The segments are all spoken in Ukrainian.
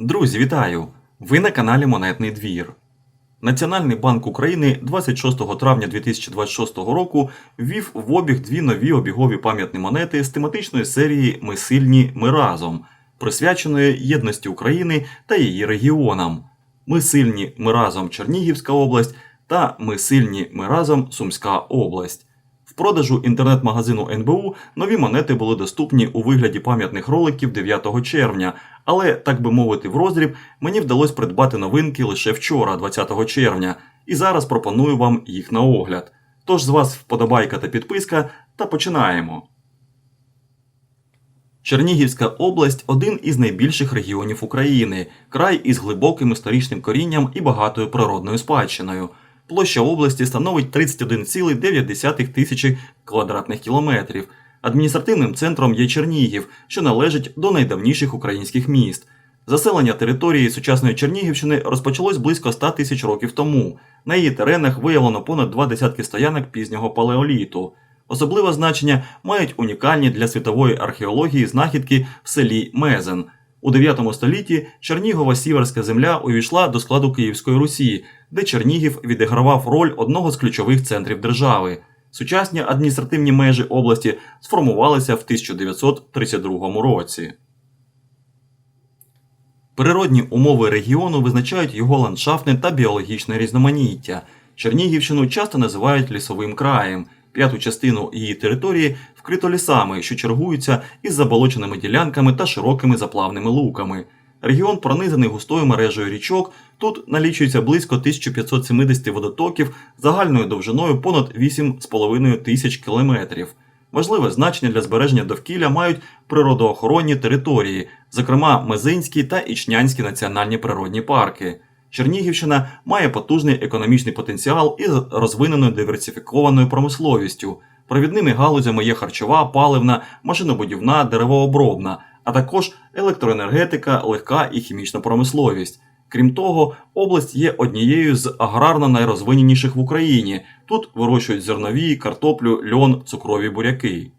Друзі, вітаю! Ви на каналі Монетний двір. Національний банк України 26 травня 2026 року ввів в обіг дві нові обігові пам'ятні монети з тематичної серії «Ми сильні, ми разом», присвяченої єдності України та її регіонам. «Ми сильні, ми разом» Чернігівська область та «Ми сильні, ми разом» Сумська область. В продажу інтернет-магазину НБУ нові монети були доступні у вигляді пам'ятних роликів 9 червня, але, так би мовити, в роздріб мені вдалося придбати новинки лише вчора, 20 червня, і зараз пропоную вам їх на огляд. Тож з вас вподобайка та підписка, та починаємо. Чернігівська область – один із найбільших регіонів України, край із глибоким історичним корінням і багатою природною спадщиною. Площа області становить 31,9 тисячі квадратних кілометрів. Адміністративним центром є Чернігів, що належить до найдавніших українських міст. Заселення території сучасної Чернігівщини розпочалось близько 100 тисяч років тому. На її теренах виявлено понад 2 десятки стоянок пізнього палеоліту. Особливе значення мають унікальні для світової археології знахідки в селі Мезен. У 9 столітті Чернігова Сіверська земля увійшла до складу Київської Русі, де Чернігів відігравав роль одного з ключових центрів держави. Сучасні адміністративні межі області сформувалися в 1932 році. Природні умови регіону визначають його ландшафтне та біологічне різноманіття. Чернігівщину часто називають лісовим краєм. П'яту частину її території вкрито лісами, що чергуються із заболоченими ділянками та широкими заплавними луками. Регіон пронизаний густою мережею річок, тут налічується близько 1570 водотоків загальною довжиною понад 8,5 тисяч кілометрів. Важливе значення для збереження довкілля мають природоохоронні території, зокрема Мезинський та Ічнянський національні природні парки. Чернігівщина має потужний економічний потенціал із розвиненою диверсифікованою промисловістю. Провідними галузями є харчова, паливна, машинобудівна, деревообробна, а також електроенергетика, легка і хімічна промисловість. Крім того, область є однією з аграрно найрозвиненіших в Україні. Тут вирощують зернові, картоплю, льон, цукрові буряки.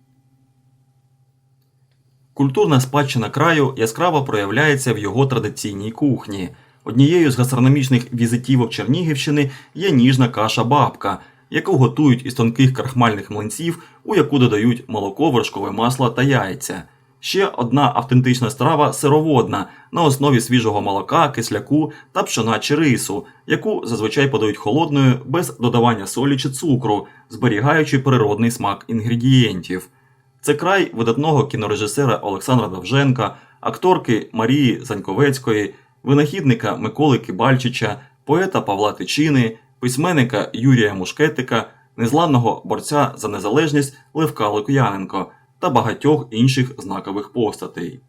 Культурна спадщина краю яскраво проявляється в його традиційній кухні. Однією з гастрономічних візитівок Чернігівщини є ніжна каша-бабка, яку готують із тонких крахмальних млинців, у яку додають молоко, вершкове масло та яйця. Ще одна автентична страва – сироводна, на основі свіжого молока, кисляку та пшона чи рису, яку зазвичай подають холодною, без додавання солі чи цукру, зберігаючи природний смак інгредієнтів. Це край видатного кінорежисера Олександра Довженка, акторки Марії Заньковецької, винахідника Миколи Кибальчича, поета Павла Тичини, письменника Юрія Мушкетика, незламного борця за незалежність Левка Лук'яненка та багатьох інших знакових постатей.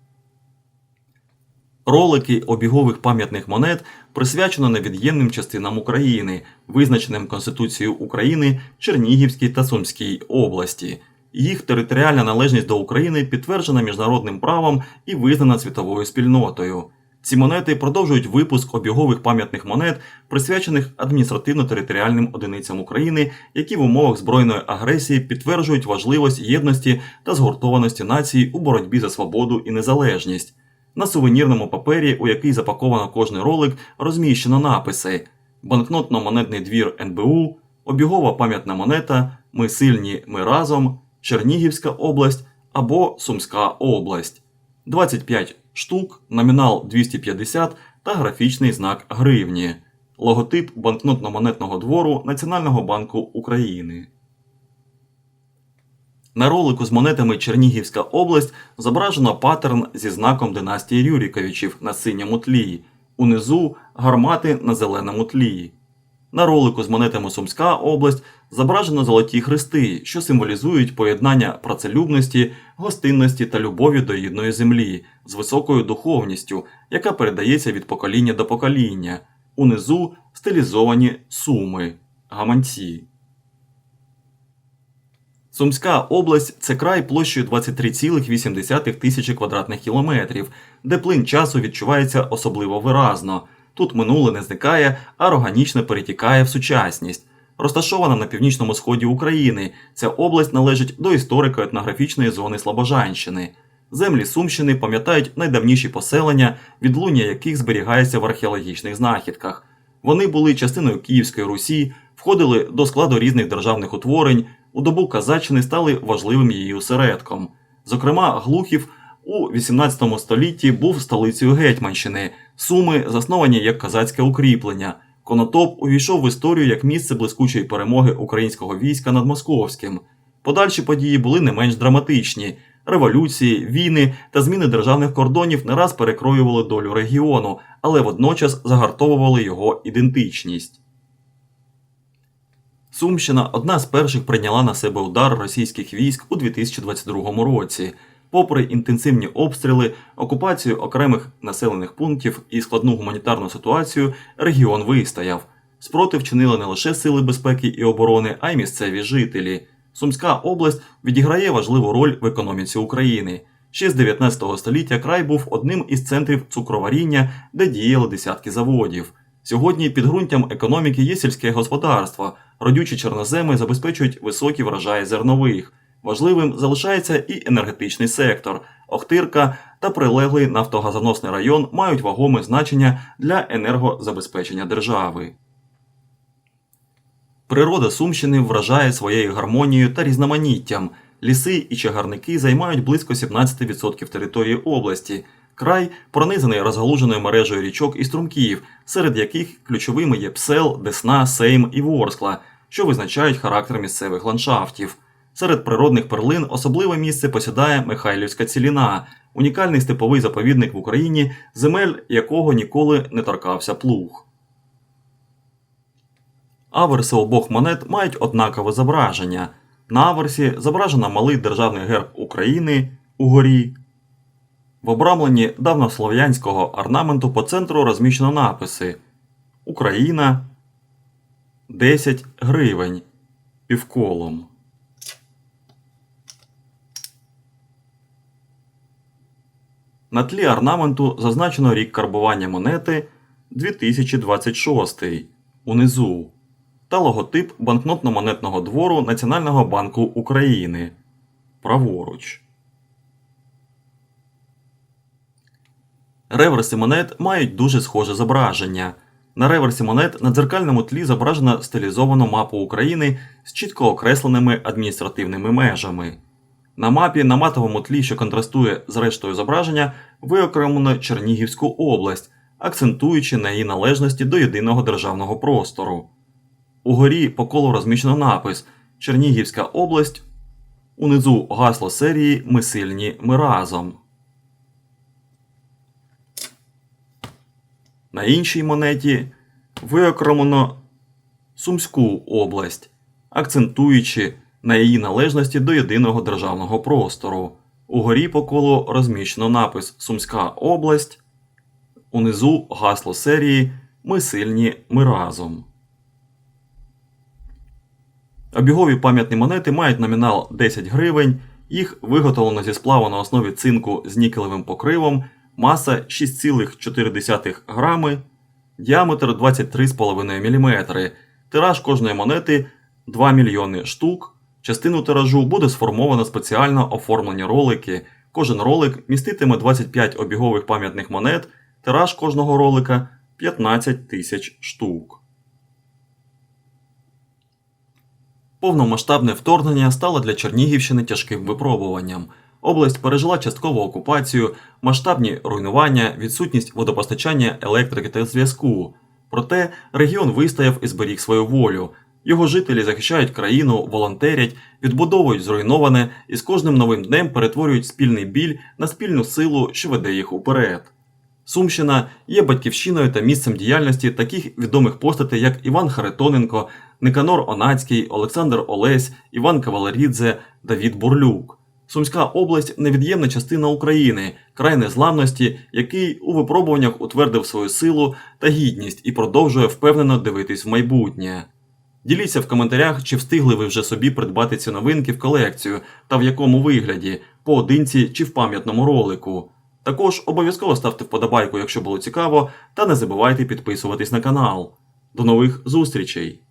Ролики обігових пам'ятних монет присвячено невід'ємним частинам України, визначеним Конституцією України, Чернігівській та Сумській області. Їх територіальна належність до України підтверджена міжнародним правом і визнана світовою спільнотою. Ці монети продовжують випуск обігових пам'ятних монет, присвячених адміністративно-територіальним одиницям України, які в умовах збройної агресії підтверджують важливість єдності та згуртованості нації у боротьбі за свободу і незалежність. На сувенірному папері, у який запаковано кожний ролик, розміщено написи: «Банкнотно-монетний двір НБУ», «Обігова пам'ятна монета», «Ми сильні, ми разом», «Чернігівська область» або «Сумська область». 25 штук, номінал 250 та графічний знак гривні. Логотип банкнотно-монетного двору Національного банку України. На ролику з монетами Чернігівська область зображено паттерн зі знаком династії Рюриковичів на синьому тлі. Унизу гармати на зеленому тлі. На ролику з монетами Сумська область зображено золоті хрести, що символізують поєднання працелюбності, гостинності та любові до рідної землі з високою духовністю, яка передається від покоління до покоління. Унизу стилізовані суми – гаманці. Сумська область – це край площею 23,8 тисячі квадратних кілометрів, де плин часу відчувається особливо виразно. Тут минуле не зникає, а органічно перетікає в сучасність. Розташована на північному сході України, ця область належить до історико-етнографічної зони Слобожанщини. Землі Сумщини пам'ятають найдавніші поселення, відлуння яких зберігається в археологічних знахідках. Вони були частиною Київської Русі, входили до складу різних державних утворень, у добу козаччини стали важливим її осередком. Зокрема, Глухів у 18 столітті був столицею Гетьманщини, Суми засновані як козацьке укріплення, Конотоп увійшов в історію як місце блискучої перемоги українського війська над московським. Подальші події були не менш драматичні. Революції, війни та зміни державних кордонів не раз перекроювали долю регіону, але водночас загартовували його ідентичність. Сумщина одна з перших прийняла на себе удар російських військ у 2022 році. Попри інтенсивні обстріли, окупацію окремих населених пунктів і складну гуманітарну ситуацію, регіон вистояв. Спротив чинили не лише сили безпеки і оборони, а й місцеві жителі. Сумська область відіграє важливу роль в економіці України. Ще з 19 століття край був одним із центрів цукроваріння, де діяли десятки заводів. Сьогодні підґрунтям економіки є сільське господарство. Родючі чорноземи забезпечують високі врожаї зернових. Важливим залишається і енергетичний сектор. Охтирка та прилеглий нафтогазоносний район мають вагоме значення для енергозабезпечення держави. Природа Сумщини вражає своєю гармонією та різноманіттям. Ліси і чагарники займають близько 17% території області. Край пронизаний розгалуженою мережею річок і струмків, серед яких ключовими є Псел, Десна, Сейм і Ворскла, що визначають характер місцевих ландшафтів. Серед природних перлин особливе місце посідає Михайлівська ціліна, унікальний степовий заповідник в Україні, земель якого ніколи не торкався плуг. Аверси обох монет мають однакове зображення. На аверсі зображено малий державний герб України угорі. В обрамленні давнослов'янського орнаменту по центру розміщено написи «Україна», «10 гривень» півколом. На тлі орнаменту зазначено рік карбування монети 2026 унизу та логотип банкнотно-монетного двору Національного банку України праворуч. Реверси монет мають дуже схоже зображення. На реверсі монет на дзеркальному тлі зображено стилізовану мапу України з чітко окресленими адміністративними межами. На мапі на матовому тлі, що контрастує з рештою зображення, виокремлено Чернігівську область, акцентуючи на її належності до єдиного державного простору. Угорі по колу розміщено напис «Чернігівська область», унизу гасло серії «Ми сильні, ми разом». На іншій монеті виокремлено Сумську область, акцентуючи на її належності до єдиного державного простору. Угорі по колу розміщено напис «Сумська область», унизу гасло серії «Ми сильні, ми разом». Обігові пам'ятні монети мають номінал 10 гривень, їх виготовлено зі сплаву на основі цинку з нікелевим покривом, маса 6,4 грами, діаметр 23,5 мм. Тираж кожної монети 2 мільйони штук. Частину тиражу буде сформовано спеціально оформлені ролики. Кожен ролик міститиме 25 обігових пам'ятних монет, тираж кожного ролика 15 тисяч штук. Повномасштабне вторгнення стало для Чернігівщини тяжким випробуванням. Область пережила часткову окупацію, масштабні руйнування, відсутність водопостачання, електрики та зв'язку. Проте регіон вистояв і зберіг свою волю. Його жителі захищають країну, волонтерять, відбудовують зруйноване і з кожним новим днем перетворюють спільний біль на спільну силу, що веде їх уперед. Сумщина є батьківщиною та місцем діяльності таких відомих постатей, як Іван Харитоненко, Никанор Онацький, Олександр Олесь, Іван Кавалерідзе, Давід Бурлюк. Сумська область – невід'ємна частина України, край незламності, який у випробуваннях утвердив свою силу та гідність і продовжує впевнено дивитись в майбутнє. Діліться в коментарях, чи встигли ви вже собі придбати ці новинки в колекцію та в якому вигляді, поодинці чи в пам'ятному ролику. Також обов'язково ставте вподобайку, якщо було цікаво, та не забувайте підписуватись на канал. До нових зустрічей!